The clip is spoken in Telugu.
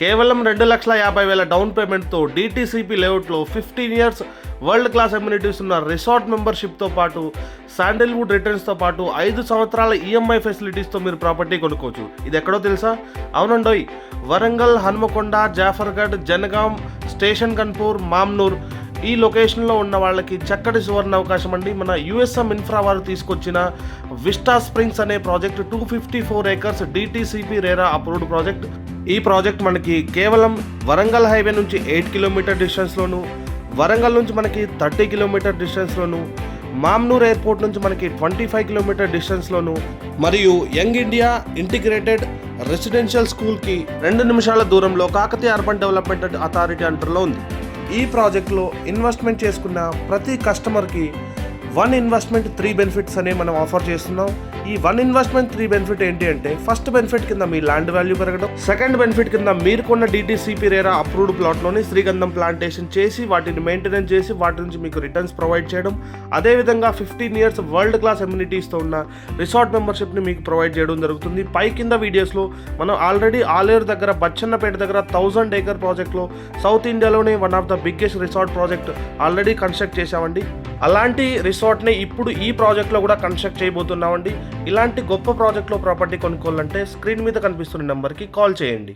కేవలం 2,50,000 డౌన్ పేమెంట్తో DTCP లేఅవుట్లో 15 ఇయర్స్ వరల్డ్ క్లాస్ అమ్యూనిటీస్ ఉన్న రిసార్ట్ మెంబర్షిప్తో పాటు శాండిల్వుడ్ రిటర్న్స్తో పాటు 5 సంవత్సరాల EMI ఫెసిలిటీస్తో మీరు ప్రాపర్టీ కొనుక్కోవచ్చు. ఇది ఎక్కడో తెలుసా? అవునండోయ్, వరంగల్, హన్మకొండ, జాఫర్గఢ్, జనగాం, స్టేషన్ కన్పూర్, మామ్నూర్ ఈ లొకేషన్లో ఉన్న వాళ్ళకి చక్కటి సువర్ణ అవకాశం అండి. మన USM ఇన్ఫ్రా వారు తీసుకొచ్చిన విస్టా స్ప్రింగ్స్ అనే project 254 acres DTCP RERA approved project. ఈ ప్రాజెక్ట్ మనకి కేవలం వరంగల్ హైవే నుంచి 8 కిలోమీటర్ డిస్టెన్స్లోను, వరంగల్ నుంచి మనకి 30 కిలోమీటర్ డిస్టెన్స్లోను, మామ్నూర్ ఎయిర్పోర్ట్ నుంచి మనకి 25 కిలోమీటర్ డిస్టెన్స్లోను మరియు యంగ్ ఇండియా ఇంటిగ్రేటెడ్ రెసిడెన్షియల్ స్కూల్కి 2 నిమిషాల దూరంలో కాకతీయ అర్బన్ డెవలప్మెంట్ అథారిటీ అండర్లో ఉంది. ఈ ప్రాజెక్ట్లో ఇన్వెస్ట్మెంట్ చేసుకున్న ప్రతి కస్టమర్కి 1 ఇన్వెస్ట్మెంట్ 3 బెనిఫిట్స్ అనే మనం ఆఫర్ చేస్తున్నాం. ఈ 1 ఇన్వెస్ట్మెంట్ 3 బెనిఫిట్ ఏంటి అంటే, ఫస్ట్ బెనిఫిట్ కింద మీ ల్యాండ్ వాల్యూ పెరగడం, సెకండ్ బెనిఫిట్ కింద మీరు కొన్న DTCP రేరా అప్రూవ్డ్ ప్లాట్లోని శ్రీగంధం ప్లాంటేషన్ చేసి వాటిని మెయింటెనెన్స్ చేసి వాటి నుంచి మీకు రిటర్న్స్ ప్రొవైడ్ చేయడం, అదేవిధంగా 15 ఇయర్స్ వరల్డ్ క్లాస్ అమ్యూనిటీస్తో ఉన్న రిసార్ట్ మెంబర్షిప్ని మీకు ప్రొవైడ్ చేయడం జరుగుతుంది. పై కింద వీడియోస్లో మనం ఆల్రెడీ ఆలేరు దగ్గర బచ్చన్నపేట దగ్గర 1000 acre ప్రాజెక్ట్లో సౌత్ ఇండియాలోనే one of the biggest resort project already construct చేశామండి. అలాంటి రిసార్ట్ని ఇప్పుడు ఈ ప్రాజెక్ట్లో కూడా కన్స్ట్రక్ట్ చేయబోతున్నామండి. ఇలాంటి గొప్ప ప్రాజెక్ట్లో ప్రాపర్టీ కొనుక్కోవాలంటే స్క్రీన్ మీద కనిపిస్తున్న నెంబర్కి కాల్ చేయండి.